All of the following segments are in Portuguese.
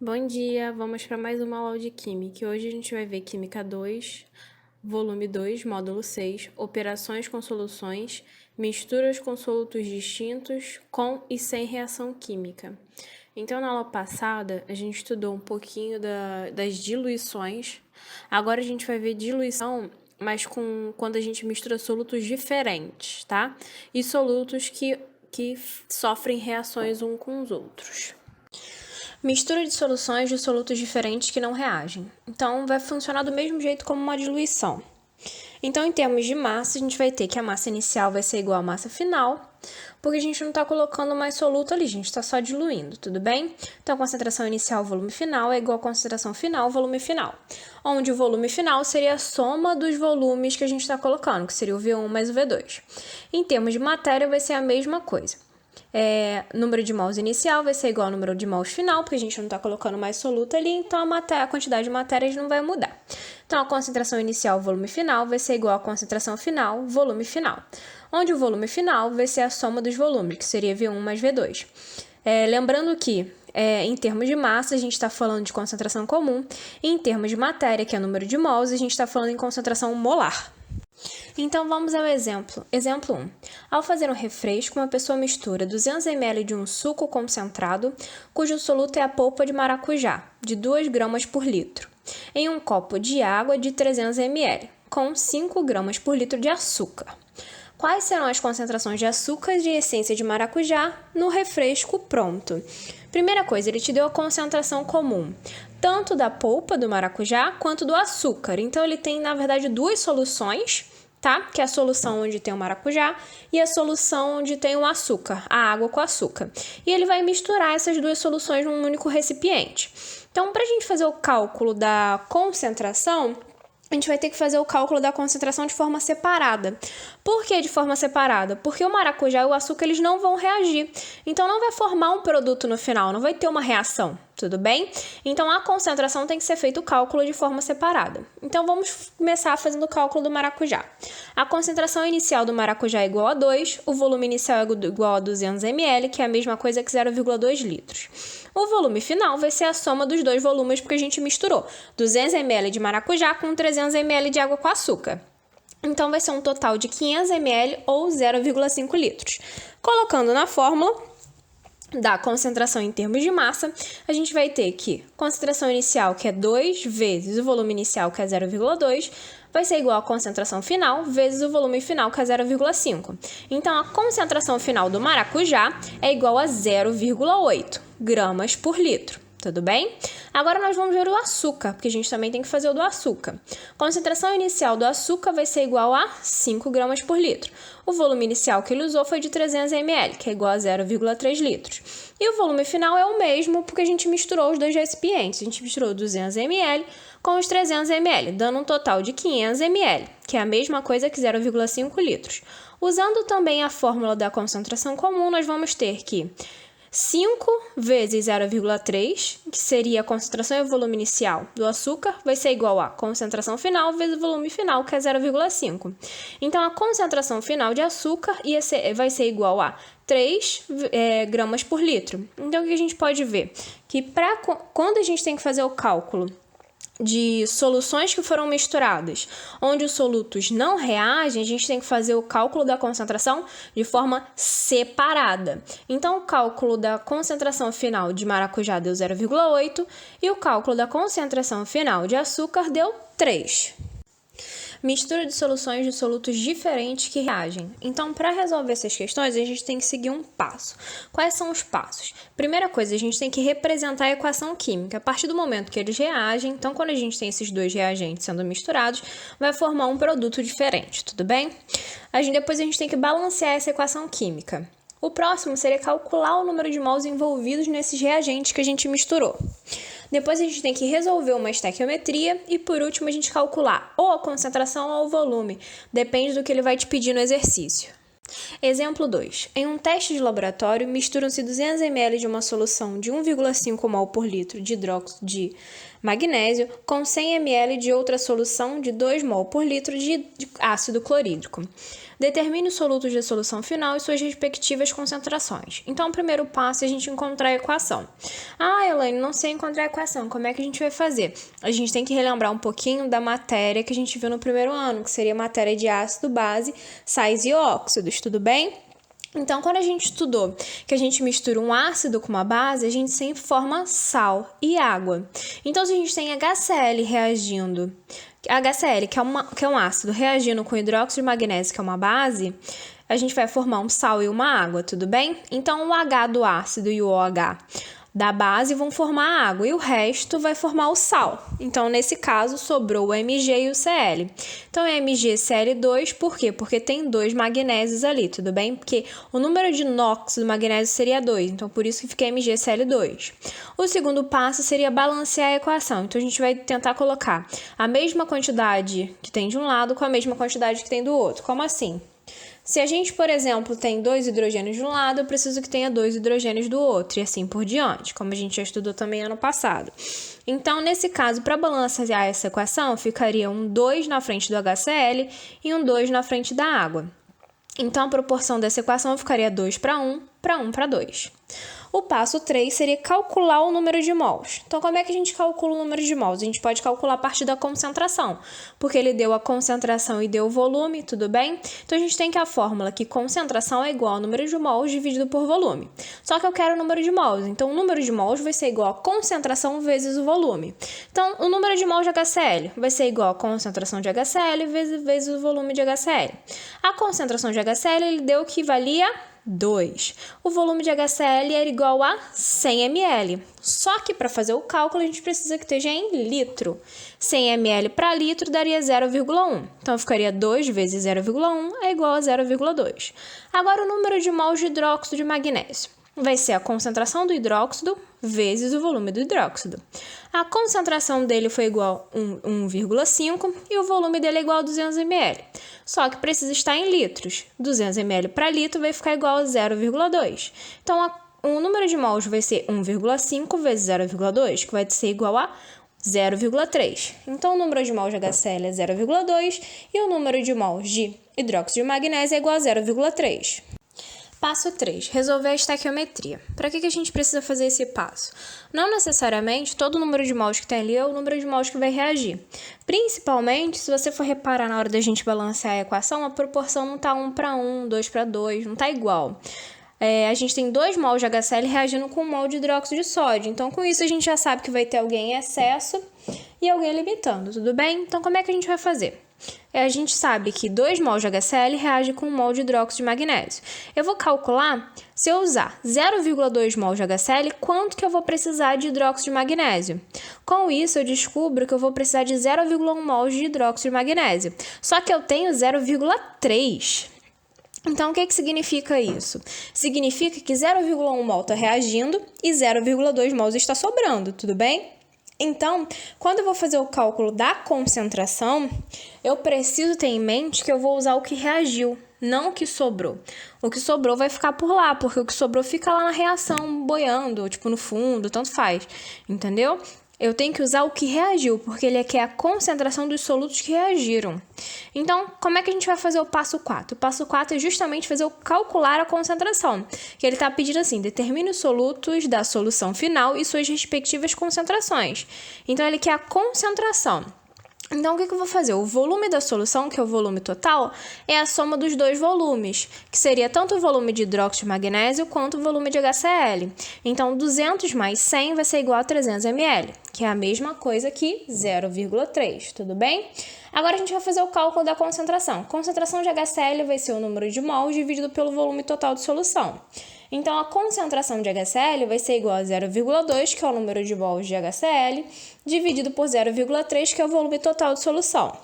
Bom dia, vamos para mais uma aula de Química. Hoje a gente vai ver Química 2, volume 2, módulo 6, operações com soluções, misturas com solutos distintos, com e sem reação química. Então, na aula passada, a gente estudou um pouquinho das diluições. Agora a gente vai ver diluição, mas quando a gente mistura solutos diferentes, tá? E solutos que sofrem reações uns com os outros. Mistura de soluções de solutos diferentes que não reagem. Então, vai funcionar do mesmo jeito como uma diluição. Então, em termos de massa, a gente vai ter que a massa inicial vai ser igual à massa final, porque a gente não está colocando mais soluto ali, a gente está só diluindo, tudo bem? Então, a concentração inicial, volume final, é igual à concentração final, volume final. Onde o volume final seria a soma dos volumes que a gente está colocando, que seria o V1 mais o V2. Em termos de matéria, vai ser a mesma coisa. Número de mols inicial vai ser igual ao número de mols final, porque a gente não está colocando mais soluto ali, então a quantidade de matérias não vai mudar. Então, a concentração inicial, volume final, vai ser igual à concentração final, volume final. Onde o volume final vai ser a soma dos volumes, que seria V1 mais V2. Lembrando que, em termos de massa, a gente está falando de concentração comum, e em termos de matéria, que é o número de mols, a gente está falando em concentração molar. Então, vamos ao exemplo. Exemplo 1. Ao fazer um refresco, uma pessoa mistura 200 ml de um suco concentrado, cujo soluto é a polpa de maracujá, de 2 gramas por litro, em um copo de água de 300 ml, com 5 gramas por litro de açúcar. Quais serão as concentrações de açúcar e de essência de maracujá no refresco pronto? Primeira coisa, ele te deu a concentração comum, tanto da polpa do maracujá quanto do açúcar. Então, ele tem, na verdade, duas soluções, tá? Que é a solução onde tem o maracujá e a solução onde tem o açúcar, a água com açúcar. E ele vai misturar essas duas soluções num único recipiente. Então, para a gente fazer o cálculo da concentração, a gente vai ter que fazer o cálculo da concentração de forma separada. Por que de forma separada? Porque o maracujá e o açúcar eles não vão reagir. Então, não vai formar um produto no final, não vai ter uma reação, tudo bem? Então, a concentração tem que ser feito o cálculo de forma separada. Então, vamos começar fazendo o cálculo do maracujá. A concentração inicial do maracujá é igual a 2, o volume inicial é igual a 200 ml, que é a mesma coisa que 0,2 litros. O volume final vai ser a soma dos dois volumes, porque a gente misturou 200 ml de maracujá com 300 ml de água com açúcar. Então, vai ser um total de 500 ml ou 0,5 litros. Colocando na fórmula da concentração em termos de massa, a gente vai ter que concentração inicial, que é 2, vezes o volume inicial, que é 0,2, vai ser igual à concentração final, vezes o volume final, que é 0,5. Então, a concentração final do maracujá é igual a 0,8 gramas por litro. Tudo bem? Agora nós vamos ver o açúcar, porque a gente também tem que fazer o do açúcar. Concentração inicial do açúcar vai ser igual a 5 gramas por litro. O volume inicial que ele usou foi de 300 ml, que é igual a 0,3 litros. E o volume final é o mesmo, porque a gente misturou os dois recipientes. A gente misturou 200 ml com os 300 ml, dando um total de 500 ml, que é a mesma coisa que 0,5 litros. Usando também a fórmula da concentração comum, nós vamos ter que 5 vezes 0,3, que seria a concentração e o volume inicial do açúcar, vai ser igual a concentração final vezes o volume final, que é 0,5. Então, a concentração final de açúcar vai ser igual a 3 gramas por litro. Então, o que a gente pode ver? Que quando a gente tem que fazer o cálculo de soluções que foram misturadas, onde os solutos não reagem, a gente tem que fazer o cálculo da concentração de forma separada. Então, o cálculo da concentração final de maracujá deu 0,8 e o cálculo da concentração final de açúcar deu 3. Mistura de soluções de solutos diferentes que reagem. Então, para resolver essas questões, a gente tem que seguir um passo. Quais são os passos? Primeira coisa, a gente tem que representar a equação química. A partir do momento que eles reagem, então quando a gente tem esses dois reagentes sendo misturados, vai formar um produto diferente, tudo bem? Depois a gente tem que balancear essa equação química. O próximo seria calcular o número de mols envolvidos nesses reagentes que a gente misturou. Depois a gente tem que resolver uma estequiometria e, por último, a gente calcular ou a concentração ou o volume. Depende do que ele vai te pedir no exercício. Exemplo 2. Em um teste de laboratório, misturam-se 200 ml de uma solução de 1,5 mol por litro de hidróxido de magnésio com 100 ml de outra solução de 2 mol por litro de ácido clorídrico. Determine os solutos da solução final e suas respectivas concentrações. Então, o primeiro passo é a gente encontrar a equação. Ah, Elaine, não sei encontrar a equação. Como é que a gente vai fazer? A gente tem que relembrar um pouquinho da matéria que a gente viu no primeiro ano, que seria a matéria de ácido, base, sais e óxidos, tudo bem? Então, quando a gente estudou que a gente mistura um ácido com uma base, a gente sempre forma sal e água. Então, se a gente tem HCl reagindo, HCl, que é um ácido, reagindo com hidróxido de magnésio, que é uma base, a gente vai formar um sal e uma água, tudo bem? Então, o H do ácido e o OH da base vão formar a água e o resto vai formar o sal. Então, nesse caso, sobrou o Mg e o Cl. Então, é MgCl2, por quê? Porque tem 2 magnésios ali, tudo bem? Porque o número de NOx do magnésio seria 2, então por isso que fica MgCl2. O segundo passo seria balancear a equação. Então, a gente vai tentar colocar a mesma quantidade que tem de um lado com a mesma quantidade que tem do outro. Como assim? Se a gente, por exemplo, tem 2 hidrogênios de um lado, eu preciso que tenha 2 hidrogênios do outro, e assim por diante, como a gente já estudou também ano passado. Então, nesse caso, para balancear essa equação, ficaria um 2 na frente do HCl e um 2 na frente da água. Então, a proporção dessa equação ficaria 2 para 1, para 1 para 2. O passo 3 seria calcular o número de mols. Então, como é que a gente calcula o número de mols? A gente pode calcular a partir da concentração, porque ele deu a concentração e deu o volume, tudo bem? Então, a gente tem que a fórmula que concentração é igual ao número de mols dividido por volume. Só que eu quero o número de mols, então o número de mols vai ser igual a concentração vezes o volume. Então, o número de mols de HCl vai ser igual a concentração de HCl vezes o volume de HCl. A concentração de HCl ele deu que valia 2. O volume de HCl era igual a 100 ml. Só que para fazer o cálculo a gente precisa que esteja em litro. 100 ml para litro daria 0,1. Então ficaria 2 vezes 0,1 é igual a 0,2. Agora o número de mols de hidróxido de magnésio vai ser a concentração do hidróxido vezes o volume do hidróxido. A concentração dele foi igual a 1,5 e o volume dele é igual a 200 ml. Só que precisa estar em litros. 200 ml para litro vai ficar igual a 0,2. Então, o número de mols vai ser 1,5 vezes 0,2, que vai ser igual a 0,3. Então, o número de mols de HCl é 0,2 e o número de mols de hidróxido de magnésio é igual a 0,3. Passo 3. Resolver a estequiometria. Para que a gente precisa fazer esse passo? Não necessariamente todo o número de mols que tem ali é o número de mols que vai reagir. Principalmente, se você for reparar na hora da gente balancear a equação, a proporção não está 1 para 1, 2 para 2, não está igual. A gente tem 2 mols de HCl reagindo com 1 mol de hidróxido de sódio. Então, com isso, a gente já sabe que vai ter alguém em excesso e alguém limitando, tudo bem? Então, como é que a gente vai fazer? A gente sabe que 2 mols de HCl reage com 1 mol de hidróxido de magnésio. Eu vou calcular, se eu usar 0,2 mols de HCl, quanto que eu vou precisar de hidróxido de magnésio. Com isso, eu descubro que eu vou precisar de 0,1 mols de hidróxido de magnésio. Só que eu tenho 0,3. Então, o que significa isso? Significa que 0,1 mol está reagindo e 0,2 mols está sobrando, tudo bem? Então, quando eu vou fazer o cálculo da concentração, eu preciso ter em mente que eu vou usar o que reagiu, não o que sobrou. O que sobrou vai ficar por lá, porque o que sobrou fica lá na reação, boiando, tipo no fundo, tanto faz, entendeu? Eu tenho que usar o que reagiu, porque ele aqui é a concentração dos solutos que reagiram. Então, como é que a gente vai fazer o passo 4? O passo 4 é justamente fazer o calcular a concentração, que ele está pedindo assim, determine os solutos da solução final e suas respectivas concentrações. Então, ele quer a concentração. Então, o que eu vou fazer? O volume da solução, que é o volume total, é a soma dos 2 volumes, que seria tanto o volume de hidróxido de magnésio quanto o volume de HCl. Então, 200 mais 100 vai ser igual a 300 ml, que é a mesma coisa que 0,3, tudo bem? Agora, a gente vai fazer o cálculo da concentração. Concentração de HCl vai ser o número de mols dividido pelo volume total de solução. Então, a concentração de HCl vai ser igual a 0,2, que é o número de mols de HCl, dividido por 0,3, que é o volume total de solução.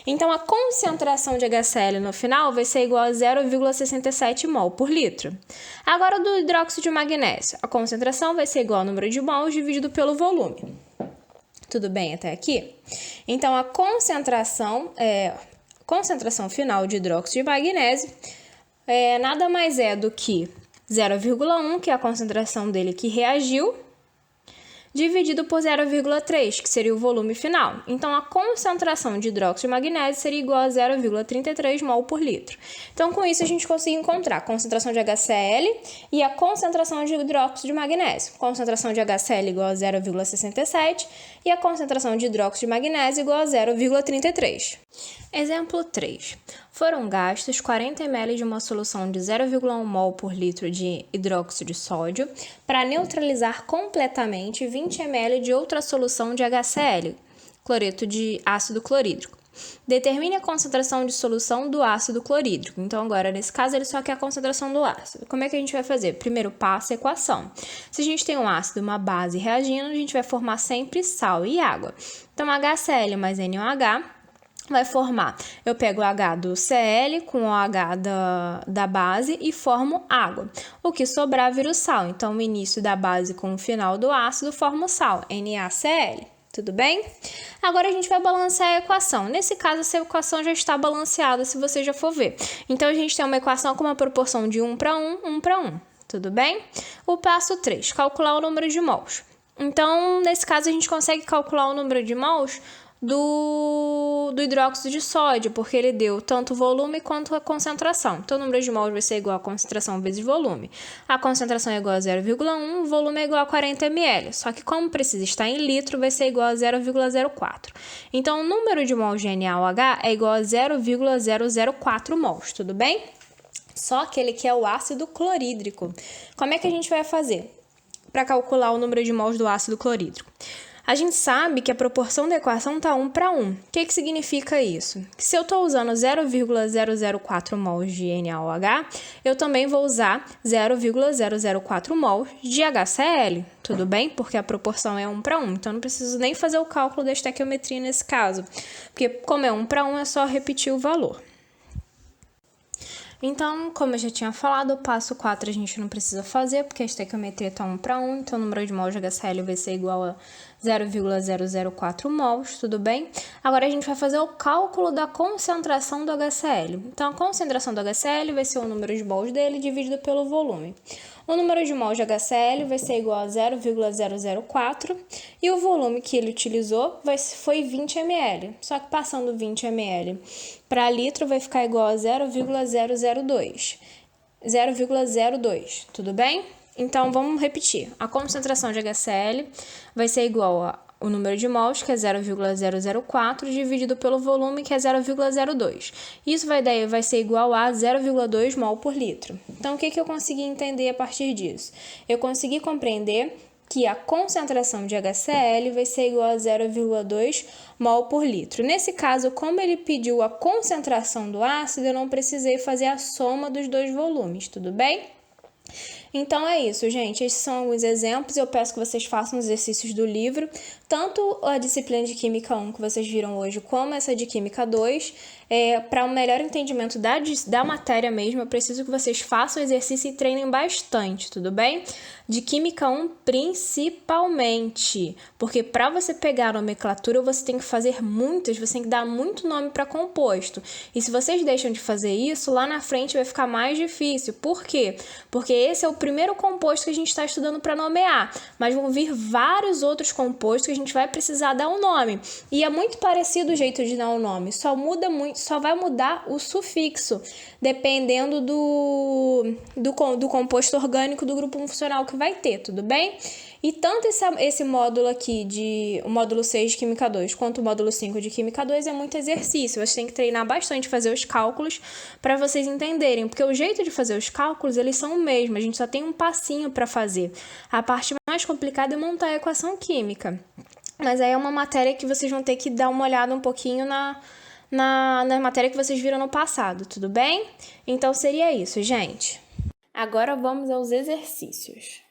Então, a concentração de HCl no final vai ser igual a 0,67 mol por litro. Agora, do hidróxido de magnésio, a concentração vai ser igual ao número de mols dividido pelo volume. Tudo bem até aqui? Então, a concentração final de hidróxido de magnésio nada mais é do que 0,1, que é a concentração dele que reagiu, dividido por 0,3, que seria o volume final. Então, a concentração de hidróxido de magnésio seria igual a 0,33 mol por litro. Então, com isso, a gente consegue encontrar a concentração de HCl e a concentração de hidróxido de magnésio. Concentração de HCl igual a 0,67 e a concentração de hidróxido de magnésio igual a 0,33. Exemplo 3. Foram gastos 40 ml de uma solução de 0,1 mol por litro de hidróxido de sódio para neutralizar completamente 20 ml de outra solução de HCl, cloreto de ácido clorídrico. Determine a concentração de solução do ácido clorídrico. Então, agora, nesse caso, ele só quer a concentração do ácido. Como é que a gente vai fazer? Primeiro passo, equação. Se a gente tem um ácido e uma base reagindo, a gente vai formar sempre sal e água. Então, HCl mais NOH vai formar, eu pego o H do Cl com o H da base e formo água. O que sobrar vira o sal. Então, o início da base com o final do ácido forma o sal, NaCl. Tudo bem? Agora a gente vai balancear a equação. Nesse caso, essa equação já está balanceada, se você já for ver. Então, a gente tem uma equação com uma proporção de 1 para 1, 1 para 1. Tudo bem? O passo 3, calcular o número de mols. Então, nesse caso, a gente consegue calcular o número de mols do hidróxido de sódio, porque ele deu tanto o volume quanto a concentração. Então, o número de mols vai ser igual a concentração vezes volume. A concentração é igual a 0,1, o volume é igual a 40 ml. Só que, como precisa estar em litro, vai ser igual a 0,04. Então, o número de mols de NaOH é igual a 0,004 mols, tudo bem? Só que ele quer o ácido clorídrico. Como é que a gente vai fazer para calcular o número de mols do ácido clorídrico? A gente sabe que a proporção da equação está 1 para 1. O que significa isso? Que se eu estou usando 0,004 mols de NaOH, eu também vou usar 0,004 mols de HCl. Tudo bem? Porque a proporção é 1 para 1. Então, não preciso nem fazer o cálculo da estequiometria nesse caso. Porque, como é 1 para 1, é só repetir o valor. Então, como eu já tinha falado, o passo 4 a gente não precisa fazer, porque a estequiometria está 1 para 1, então o número de mols de HCl vai ser igual a 0,004 mols, tudo bem? Agora a gente vai fazer o cálculo da concentração do HCl. Então, a concentração do HCl vai ser o número de mols dele dividido pelo volume. O número de mols de HCl vai ser igual a 0,004 e o volume que ele utilizou foi 20 ml. Só que passando 20 ml para litro vai ficar igual a 0,002. 0,02, tudo bem? Então, vamos repetir. A concentração de HCl vai ser igual a o número de mols, que é 0,004, dividido pelo volume, que é 0,02. Isso vai ser igual a 0,2 mol por litro. Então, o que eu consegui entender a partir disso? Eu consegui compreender que a concentração de HCl vai ser igual a 0,2 mol por litro. Nesse caso, como ele pediu a concentração do ácido, eu não precisei fazer a soma dos dois volumes, tudo bem? Então é isso, gente. Esses são alguns exemplos. Eu peço que vocês façam os exercícios do livro, tanto a disciplina de Química 1 que vocês viram hoje, como essa de Química 2. Para um melhor entendimento da matéria mesmo, eu preciso que vocês façam exercício e treinem bastante, tudo bem? De Química 1 principalmente, porque para você pegar a nomenclatura, você tem que fazer muitas, você tem que dar muito nome para composto. E se vocês deixam de fazer isso, lá na frente vai ficar mais difícil. Por quê? Porque esse é o primeiro composto que a gente está estudando para nomear, mas vão vir vários outros compostos que a gente vai precisar dar um nome. E é muito parecido o jeito de dar um nome, só vai mudar o sufixo, dependendo do composto orgânico do grupo funcional que vai ter, tudo bem? E tanto esse módulo aqui, o módulo 6 de Química 2, quanto o módulo 5 de Química 2 é muito exercício. Vocês têm que treinar bastante, fazer os cálculos para vocês entenderem, porque o jeito de fazer os cálculos, eles são o mesmo, a gente só tem um passinho para fazer. A parte mais complicada é montar a equação química. Mas aí é uma matéria que vocês vão ter que dar uma olhada um pouquinho na matéria que vocês viram no passado, tudo bem? Então seria isso, gente. Agora vamos aos exercícios.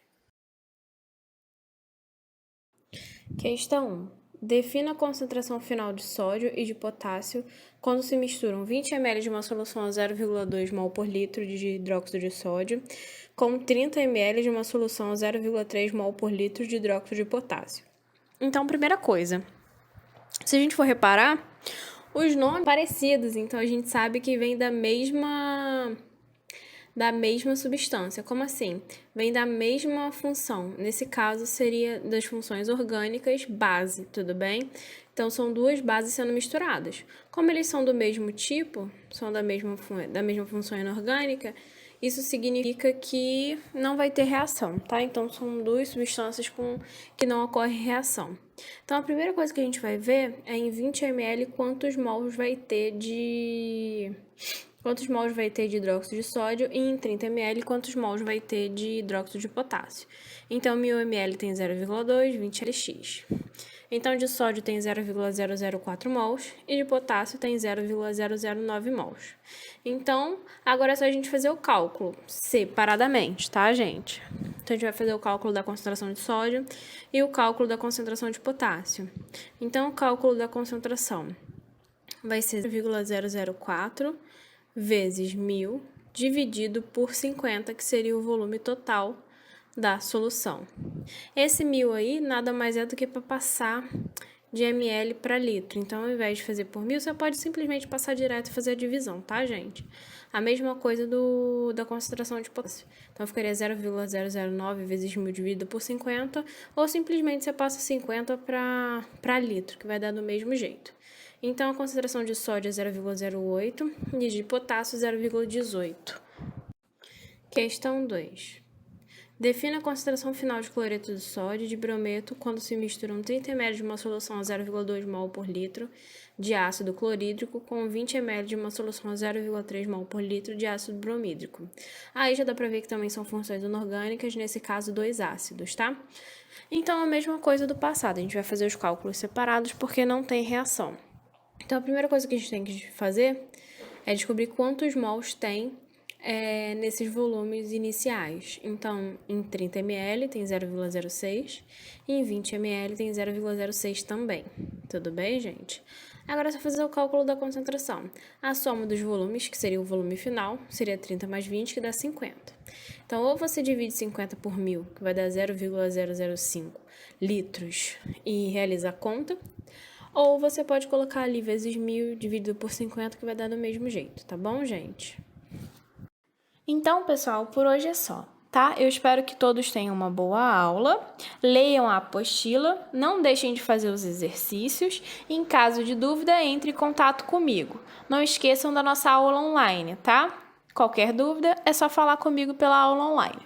Questão 1. Defina a concentração final de sódio e de potássio quando se misturam 20 ml de uma solução a 0,2 mol por litro de hidróxido de sódio com 30 ml de uma solução a 0,3 mol por litro de hidróxido de potássio. Então, primeira coisa, se a gente for reparar, os nomes são parecidos, então a gente sabe que vem da mesma da mesma substância. Como assim? Vem da mesma função. Nesse caso, seria das funções orgânicas base, tudo bem? Então, são duas bases sendo misturadas. Como eles são do mesmo tipo, são da mesma função inorgânica, isso significa que não vai ter reação, tá? Então, são duas substâncias que não ocorre reação. Então, a primeira coisa que a gente vai ver é em 20 ml quantos mols vai ter de hidróxido de sódio e em 30 ml quantos mols vai ter de hidróxido de potássio. Então, 1000 ml tem 0,2, 20 LX. Então, de sódio tem 0,004 mols e de potássio tem 0,009 mols. Então, agora é só a gente fazer o cálculo separadamente, tá, gente? Então, a gente vai fazer o cálculo da concentração de sódio e o cálculo da concentração de potássio. Então, o cálculo da concentração vai ser 0,004 vezes 1000 dividido por 50, que seria o volume total da solução. Esse 1000 aí nada mais é do que para passar de ml para litro. Então, ao invés de fazer por 1000, você pode simplesmente passar direto e fazer a divisão, tá, gente? A mesma coisa da concentração de potássio. Então, ficaria 0,009 vezes 1000 dividido por 50, ou simplesmente você passa 50 para litro, que vai dar do mesmo jeito. Então, a concentração de sódio é 0,08 e de potássio 0,18. Questão 2. Defina a concentração final de cloreto de sódio e de brometo quando se misturam 30 ml de uma solução a 0,2 mol por litro de ácido clorídrico com 20 ml de uma solução a 0,3 mol por litro de ácido bromídrico. Aí já dá para ver que também são funções inorgânicas, nesse caso, dois ácidos, tá? Então, a mesma coisa do passado, a gente vai fazer os cálculos separados porque não tem reação. Então, a primeira coisa que a gente tem que fazer é descobrir quantos mols tem nesses volumes iniciais. Então, em 30 ml tem 0,06 e em 20 ml tem 0,06 também. Tudo bem, gente? Agora é só fazer o cálculo da concentração. A soma dos volumes, que seria o volume final, seria 30 mais 20, que dá 50. Então, ou você divide 50 por 1000, que vai dar 0,005 litros, e realiza a conta, ou você pode colocar ali vezes 1000 dividido por 50, que vai dar do mesmo jeito, tá bom, gente? Então, pessoal, por hoje é só, tá? Eu espero que todos tenham uma boa aula, leiam a apostila, não deixem de fazer os exercícios e, em caso de dúvida, entre em contato comigo. Não esqueçam da nossa aula online, tá? Qualquer dúvida, é só falar comigo pela aula online.